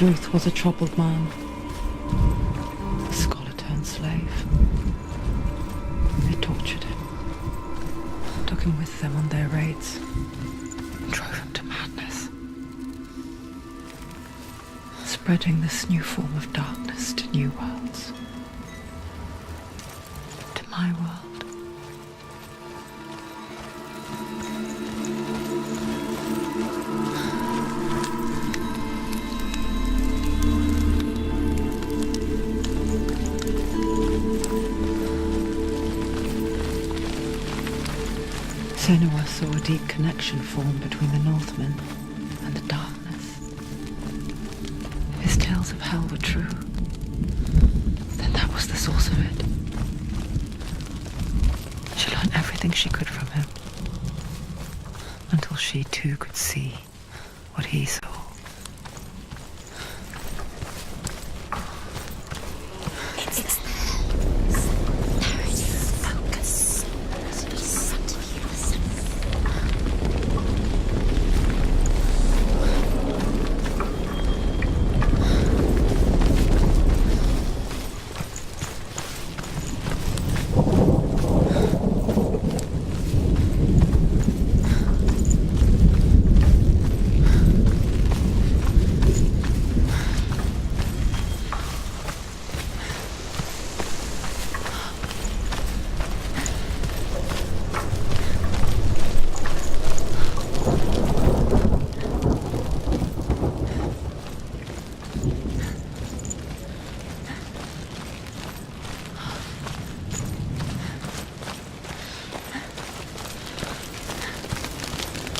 Druth was a troubled man, a scholar turned slave. They tortured him, took him with them on their raids, and drove him to madness, spreading this new form of darkness to new worlds, to my world. Senua saw a deep connection form between the Northmen and the darkness. If his tales of hell were true, then that was the source of it. She learned everything she could from him, until she too could see what he saw.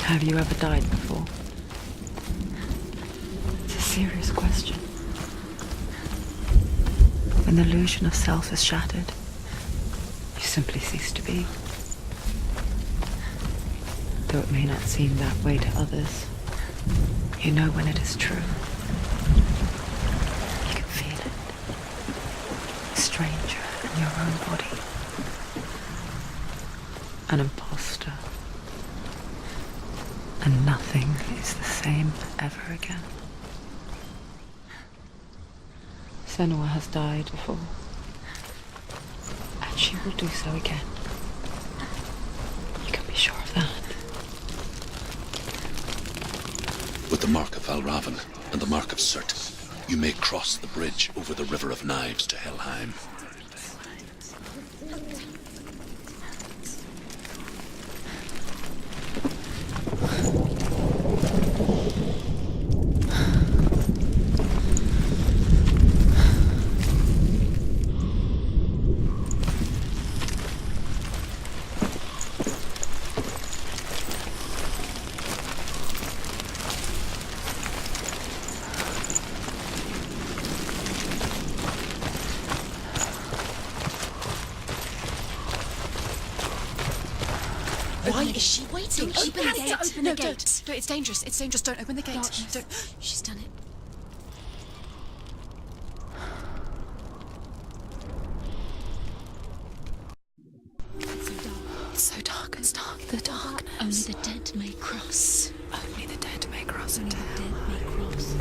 Have you ever died before? It's a serious question. When the illusion of self is shattered, you simply cease to be. Though it may not seem that way to others, you know when it is true. You can feel it. A stranger in your own body. An imposter. And nothing is the same ever again. Senua has died before, and she will do so again. You can be sure of that. With the mark of Valravan and the mark of Surt, you may cross the bridge over the River of Knives to Helheim. Why is she waiting? Don't Open the gate. open the gate. No, it's dangerous. It's dangerous. Don't open the gate. Darkness. Don't. She's done it. It's so dark. It's dark. The darkness. Only the dead may cross. Only the dead may cross Only into the hell. dead may cross.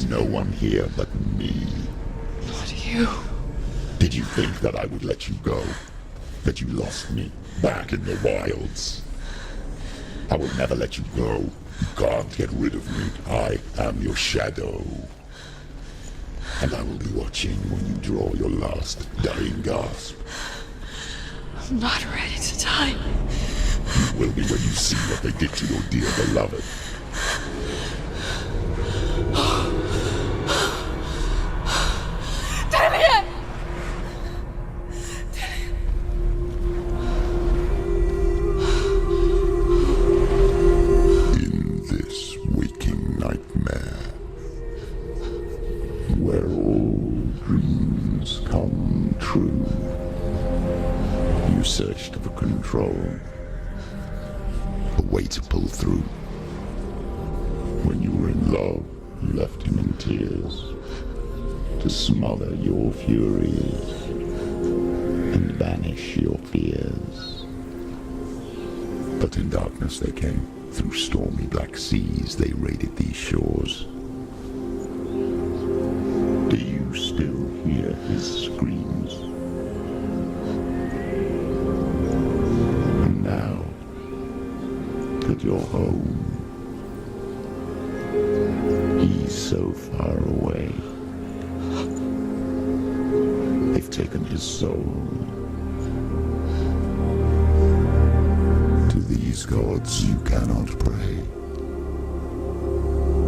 No one here but me. Not you. Did you think that I would let you go? That you lost me back in the wilds? I will never let you go. You can't get rid of me. I am your shadow. And I will be watching when you draw your last dying gasp. I'm not ready to die. You will be when you see what they did to your dear beloved. In this waking nightmare, where all You searched for control, a way to pull through. When you were in love, you left him in tears to smother your furies and banish your fears. But in darkness they came. Through stormy black seas they raided these shores. Do you still hear his screams? And now that you're home, he's so far away. They've taken his soul. To these gods you cannot pray.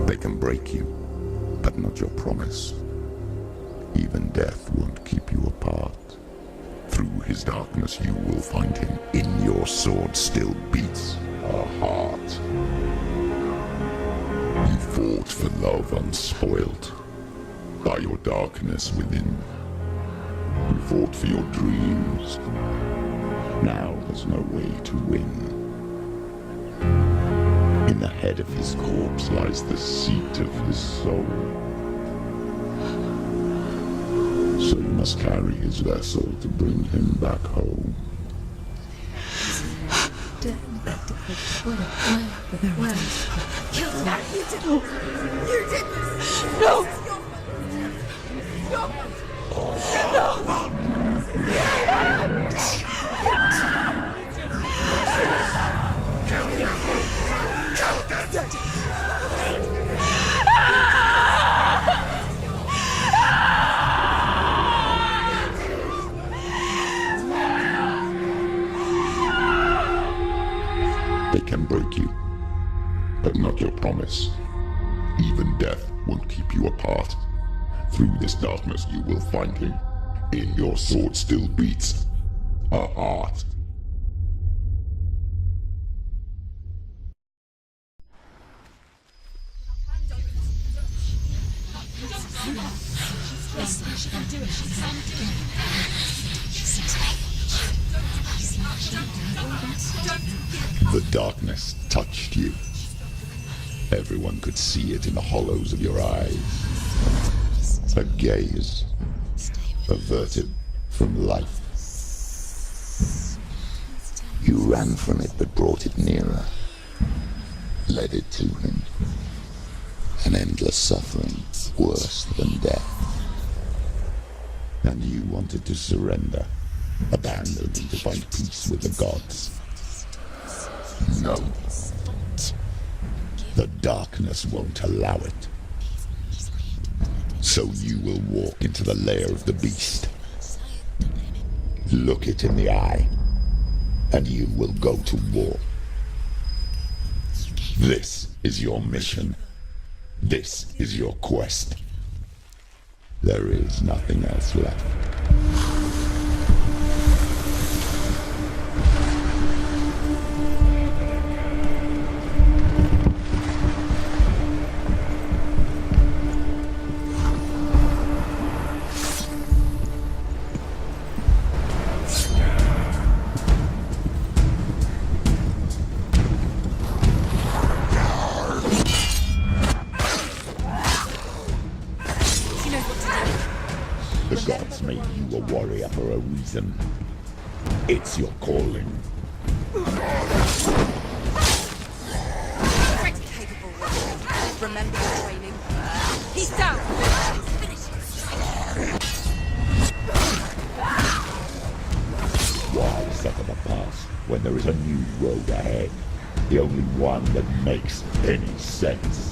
They can break you, but not your promise. Even death won't keep you apart. Through his darkness you will find him. In your sword still beats a heart. You fought for love unspoilt by your darkness within. You fought for your dreams. Now there's no way to win. In the head of his corpse lies the seat of his soul. So you must carry his vessel to bring him back home. They can break you, but not your promise. Even death won't keep you apart. Through this darkness you will find him. In your sword still beats a heart. The darkness touched you. Everyone could see it in the hollows of your eyes. A gaze averted from life. You ran from it but brought it nearer. Led it to him. An endless suffering, worse than death. And you wanted to surrender, abandon and to find peace with the gods. No. The darkness won't allow it. So you will walk into the lair of the beast. Look it in the eye, and you will go to war. This is your mission. This is your quest. There is nothing else left. The gods made you a warrior for a reason. It's your calling. Pretty capable warrior. Remember your training. He's down! Why suffer the past when there is a new road ahead? The only one that makes any sense.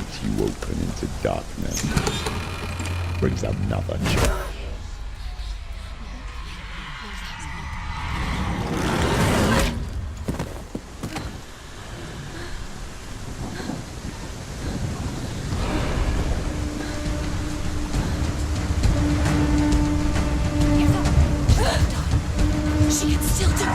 gate you open into darkness brings another change. She can still do it.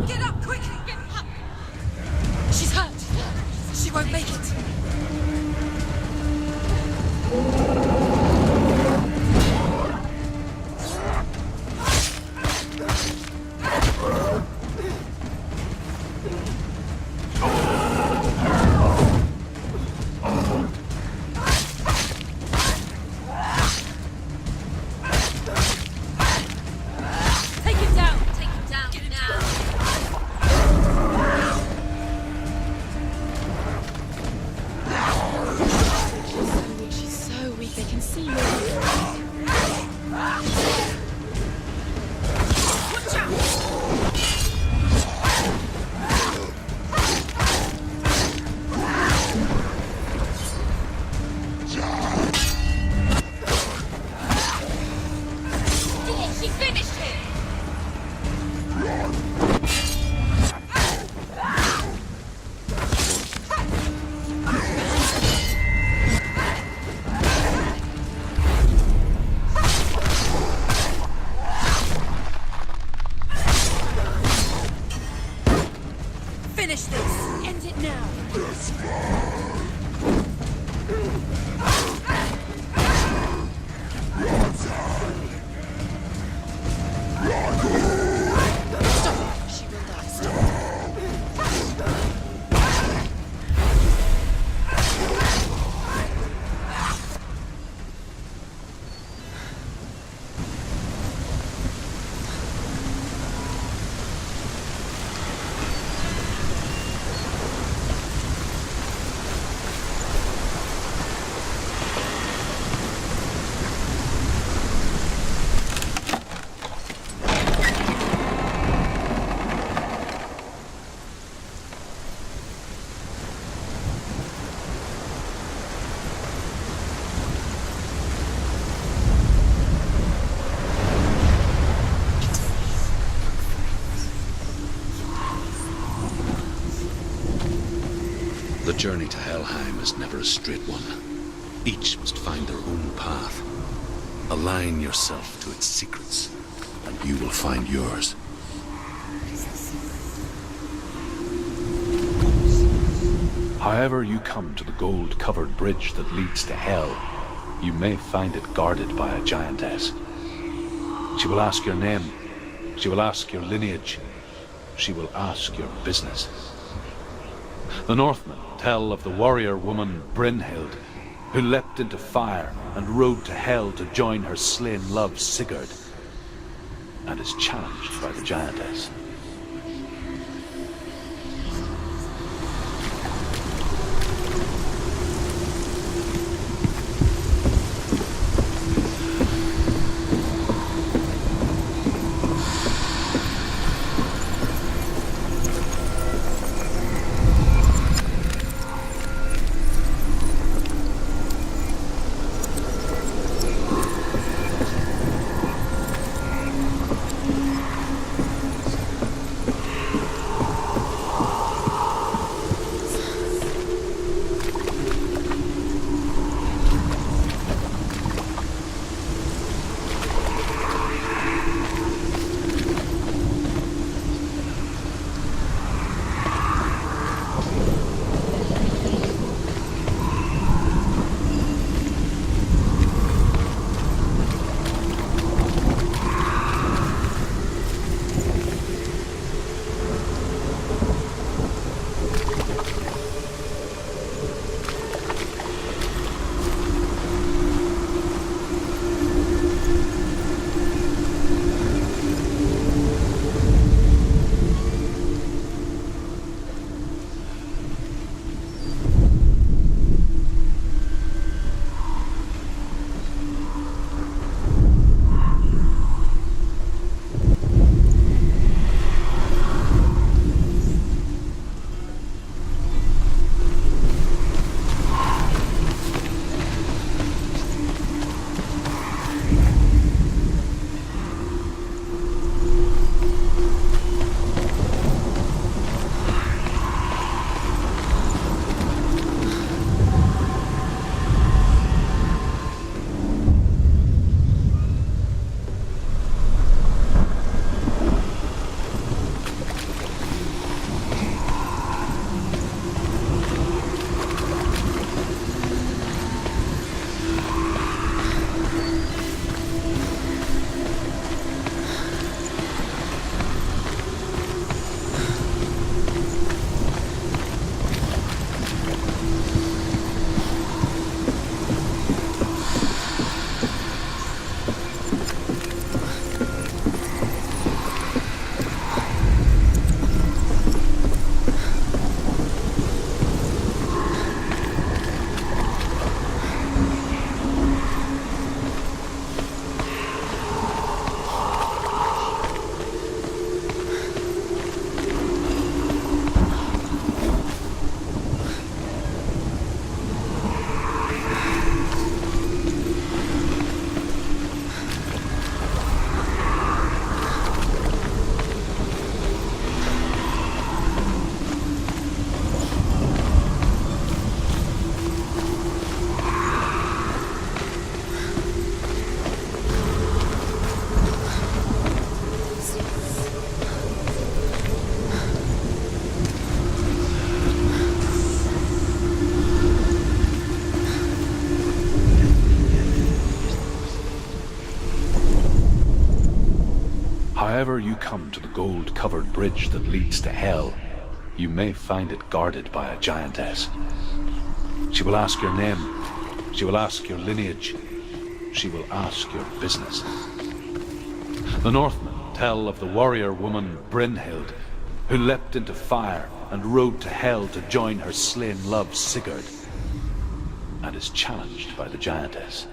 Get up, quick! Get up! She's hurt. She won't make it. Take him down! Take him down now! She's so weak, they can see her. Watch out! She finished him! Finish this! End it now! Stop! She will die. Stop! The journey to Helheim is never a straight one. Each must find their own path. Align yourself to its secrets, and you will find yours. However you come to the gold-covered bridge that leads to Hell, you may find it guarded by a giantess. She will ask your name. She will ask your lineage. She will ask your business. The Northmen tell of the warrior woman Brynhild, who leapt into fire and rode to Hell to join her slain love Sigurd, and is challenged by the giantess. However you come to the gold-covered bridge that leads to Hell, you may find it guarded by a giantess. She will ask your name. She will ask your lineage. She will ask your business. The Northmen tell of the warrior woman Brynhild, who leapt into fire and rode to Hell to join her slain love Sigurd, and is challenged by the giantess.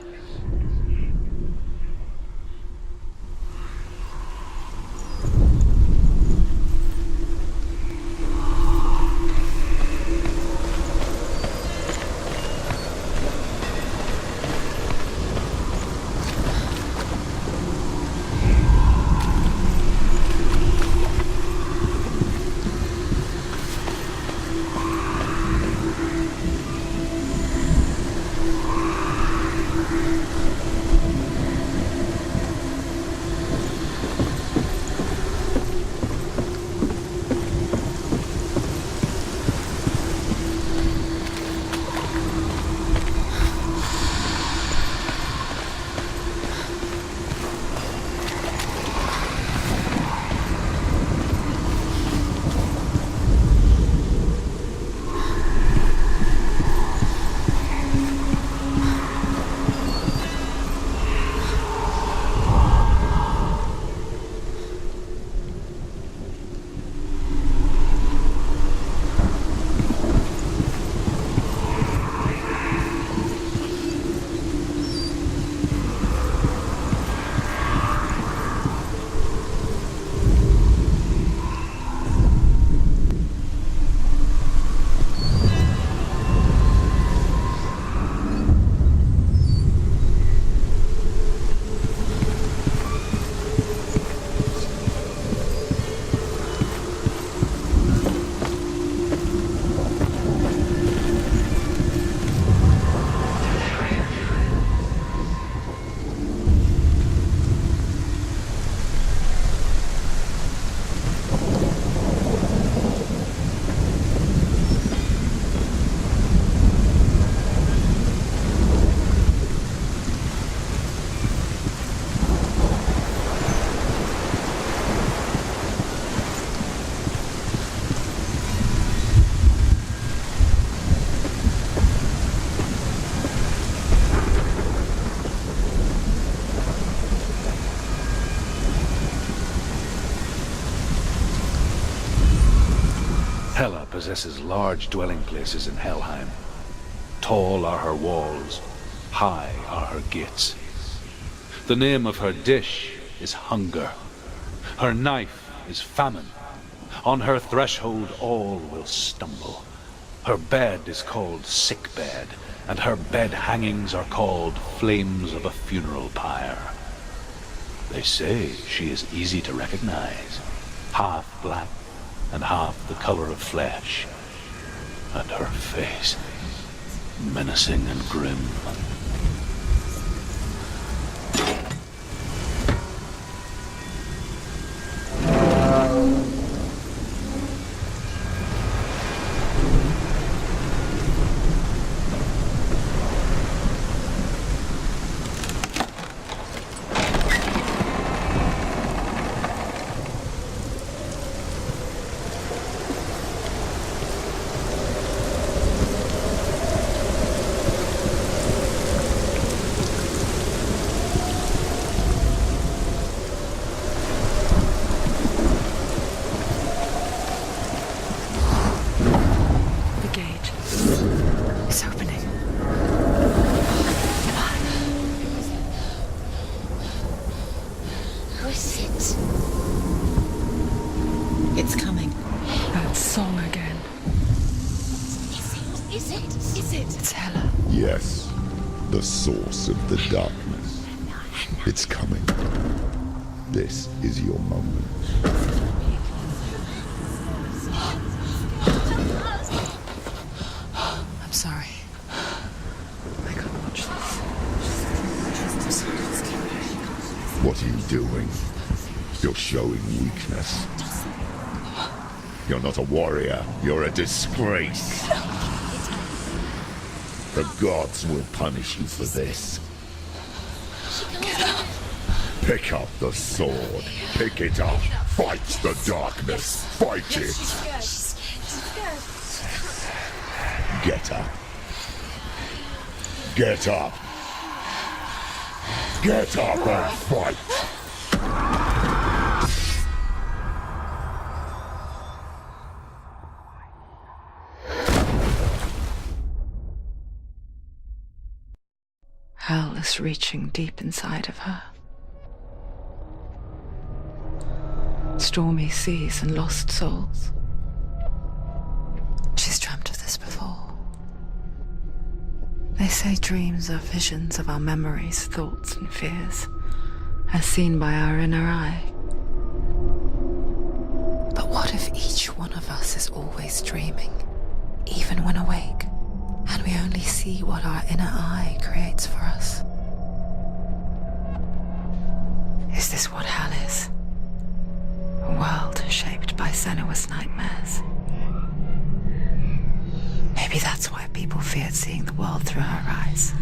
Hela possesses large dwelling places in Helheim. Tall are her walls, high are her gates. The name of her dish is hunger. Her knife is famine. On her threshold all will stumble. Her bed is called sick bed, and her bed hangings are called flames of a funeral pyre. They say she is easy to recognize, half black and half the color of flesh, and her face menacing and grim. Yes, the source of the darkness. It's coming. This is your moment. I'm sorry. I can't watch this. What are you doing? You're showing weakness. You're not a warrior. You're a disgrace. The gods will punish you for this. Get up. Pick up the sword. Pick it up. Fight the darkness. Fight it. Get up. Get up. Get up and fight. Hell is reaching deep inside of her. Stormy seas and lost souls. She's dreamt of this before. They say dreams are visions of our memories, thoughts, and fears, as seen by our inner eye. But what if each one of us is always dreaming, even when awake, and we only see what our inner eye creates for us? Is this what hell is? A world shaped by Senua's nightmares. Maybe that's why people feared seeing the world through her eyes.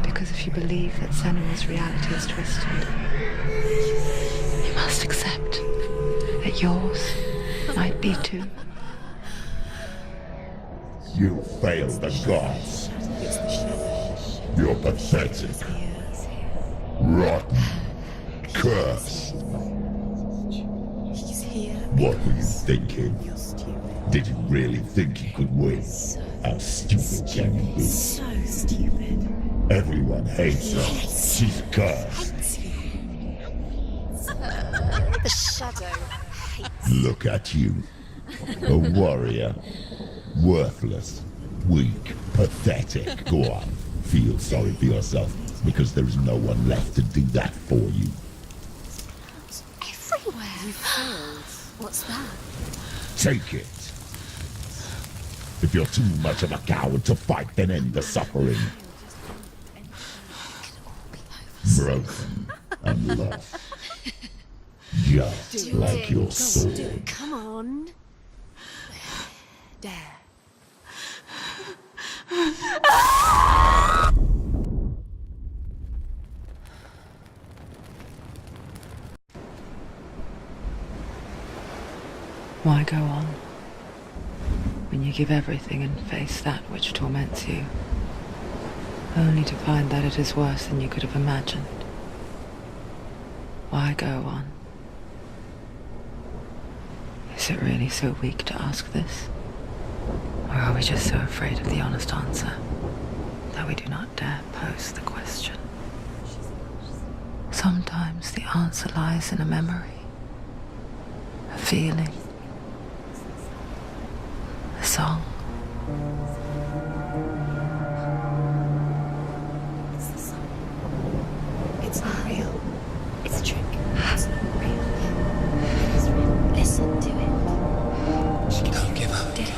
Because if you believe that Senua's reality is twisted, you must accept that yours might be too. You failed the gods. You're pathetic. Rotten. Cursed. What were you thinking? Did you really think you could win? How stupid can you be? So stupid. Everyone hates her. She's cursed. The shadow. Look at you. A warrior. Worthless. Weak. Pathetic. Go on. Feel sorry for yourself, because there is no one left to do that for you. Everywhere. You failed. What's that? Take it. If you're too much of a coward to fight, then end the suffering. Broken and lost. Just like your sword. Come on. Dare. Why go on when you give everything and face that which torments you, only to find that it is worse than you could have imagined? Why go on? Is it really so weak to ask this? Or are we just so afraid of the honest answer that we do not dare pose the question? Sometimes the answer lies in a memory, a feeling, a song. It's not real. It's a trick. It's not real. It is real. Listen to it. She don't give up. Did it?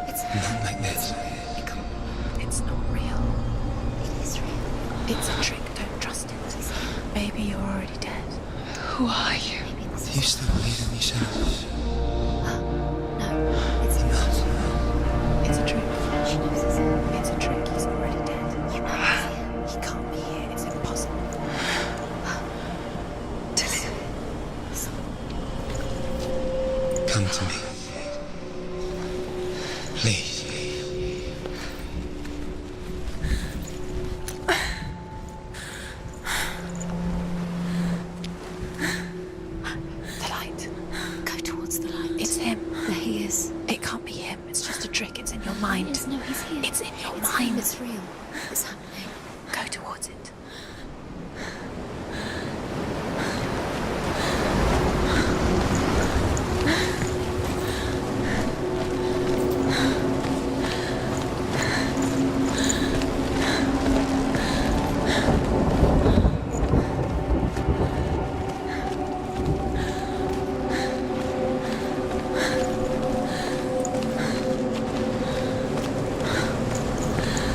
It's Not like this. It's not real. It is real. It's a trick. Don't trust it. Maybe you're already dead. Who are you? Do you still believe in yourself? No, it's not. It's a trick. She knows it's a trick. He's already dead. He can't be here. It's impossible. Come to me. Please. The light. Go towards the light. It's him. There he is. It can't be him. It's just a trick. It's in your mind. No, he's here. It's in your mind. It's real. It's happening. Go towards it.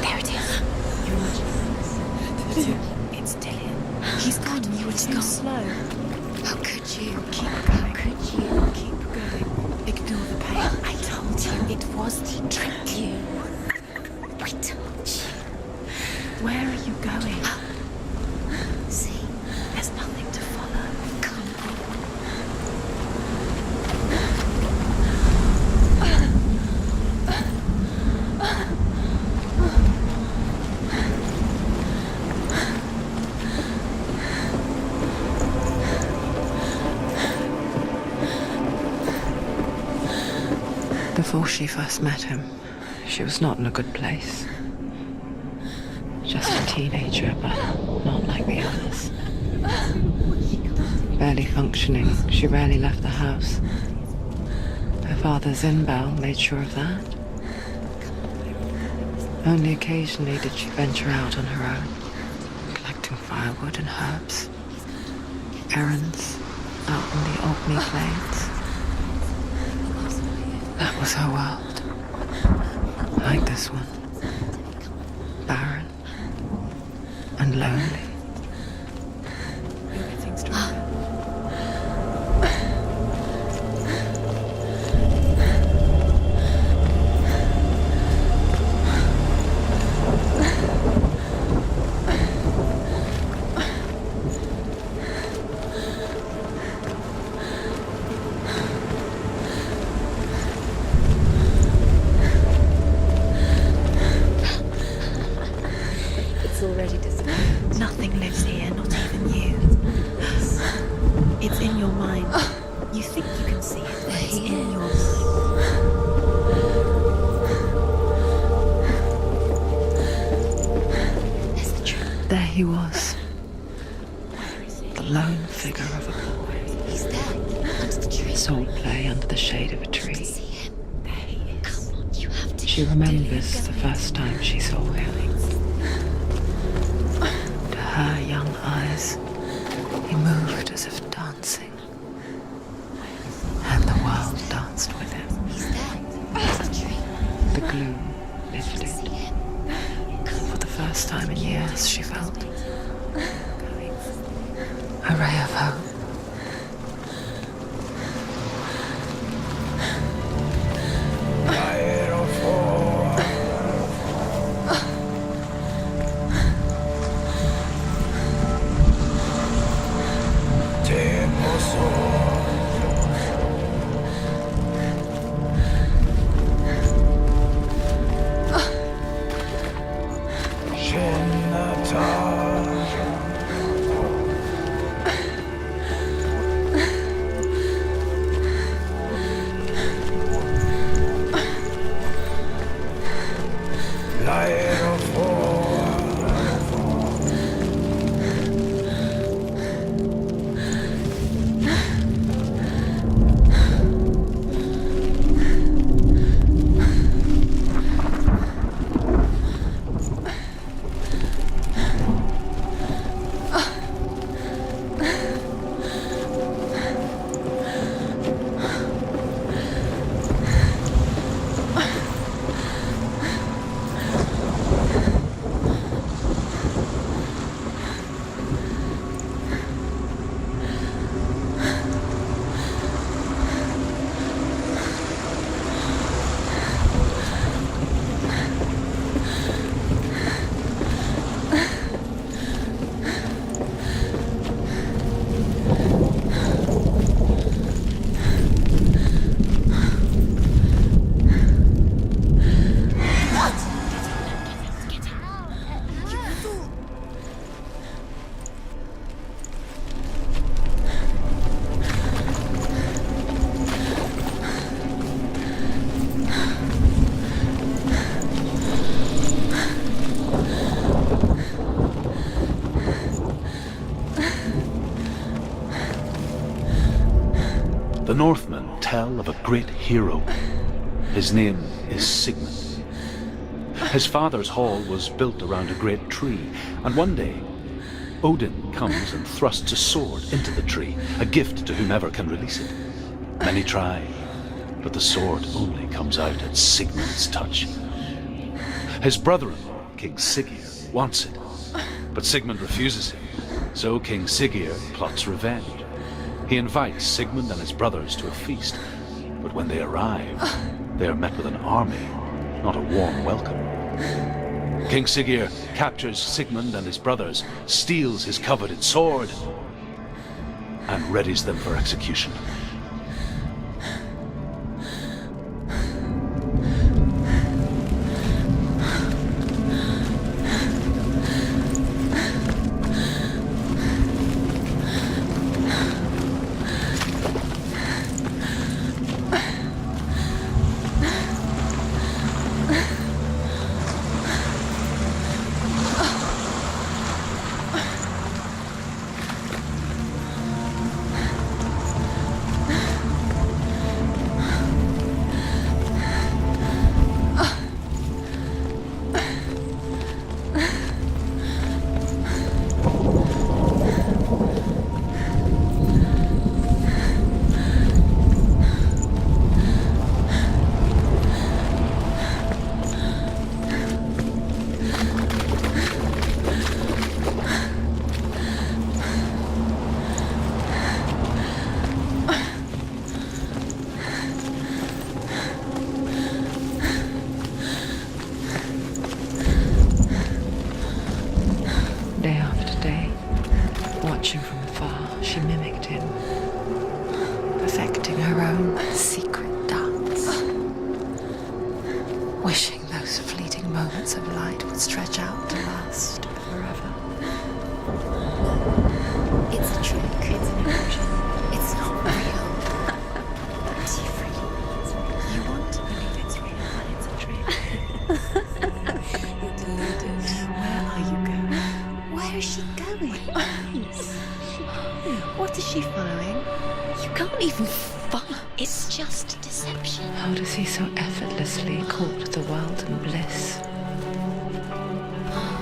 There it is. You're imagining this. It's Dillian. He's gone. You were too slow. How could you? Keep going. Could you keep going? Ignore the pain. I told you it was to trick you. I told you. Where are you going? Before she first met him, she was not in a good place. Just a teenager, but not like the others. Barely functioning, she rarely left the house. Her father's in-bell made sure of that. Only occasionally did she venture out on her own, collecting firewood and herbs. Errands out in the Orkney Plains. That was her world. Like this one. Barren and lonely. Nothing lives here, not even you. It's in your mind. You think you can see it, but it's in your mind. There's the truth. There he was. The lone figure of a boy. He's there, under the tree. Swordplay under the shade of a tree. See him. There he is. Come on, you have to. She remembers the first time she saw him. To her young eyes, he moved as if dancing. And the world danced with him. He's there, under the tree. The gloom lifted. For the first time in years, she felt a ray of hope. The Northmen tell of a great hero. His name is Sigmund. His father's hall was built around a great tree, and one day, Odin comes and thrusts a sword into the tree, a gift to whomever can release it. Many try, but the sword only comes out at Sigmund's touch. His brother-in-law, King Siggeir, wants it, but Sigmund refuses him, so King Siggeir plots revenge. He invites Sigmund and his brothers to a feast, but when they arrive, they are met with an army, not a warm welcome. King Siggeir captures Sigmund and his brothers, steals his coveted sword, and readies them for execution. Watching from afar, she mimicked him, perfecting her own secret dance. Wishing those fleeting moments of light would stretch out to last forever. It's a trick. It's an illusion. It's not real. But you want to believe it's real, but it's a trick. You're deluded. Where are you going? Where is she going? What is she following? You can't even follow. It's just deception. How does he so effortlessly court the world and bliss?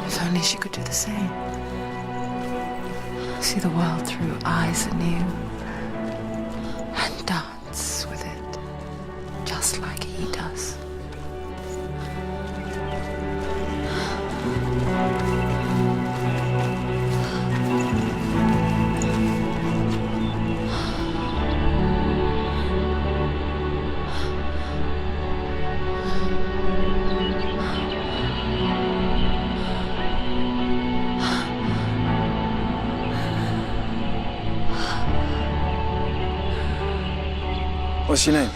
If only she could do the same. See the world through eyes anew and dance with it, just like he does. What's your name?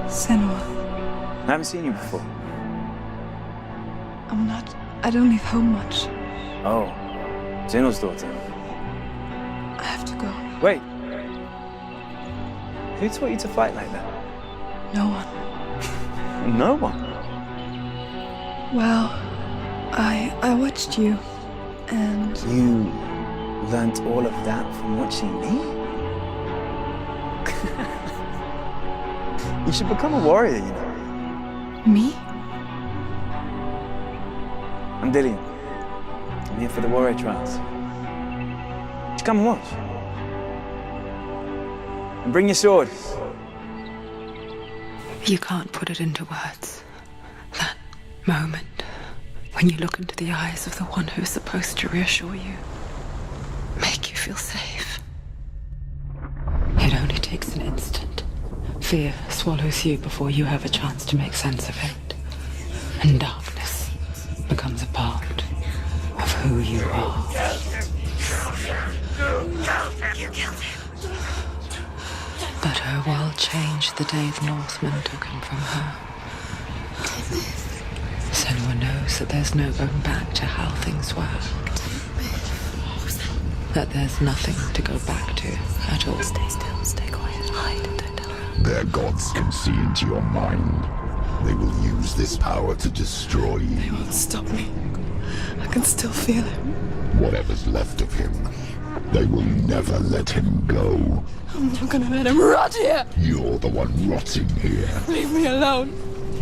Senua. I haven't seen you before. I don't leave home much. Oh, Zenua's daughter. I have to go. Wait. Who taught you to fight like that? No one. No one? Well, I watched you, and You learnt all of that from watching me? You should become a warrior, you know. me? I'm Dillian. I'm here for the warrior trials. Just come and watch. And bring your sword. You can't put it into words. That moment when you look into the eyes of the one who's supposed to reassure you, make you feel safe. It only takes an instant. Fear swallows you before you have a chance to make sense of it. And darkness becomes a part of who you are. You killed him. But her world changed the day the Northmen took him from her. Senua knows that there's no going back to how things were. That there's nothing to go back to at all. Stay still, stay quiet, hide, and don't tell her. Their gods can see into your mind. They will use this power to destroy you. They won't stop me. I can still feel him. Whatever's left of him, they will never let him go. I'm not gonna let him rot here. You're the one rotting here. Leave me alone.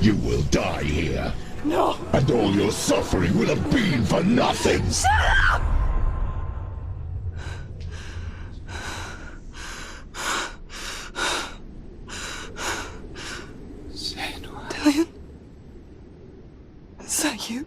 You will die here. No. And all your suffering will have been for nothing. Shut up! Dillian? Is that you?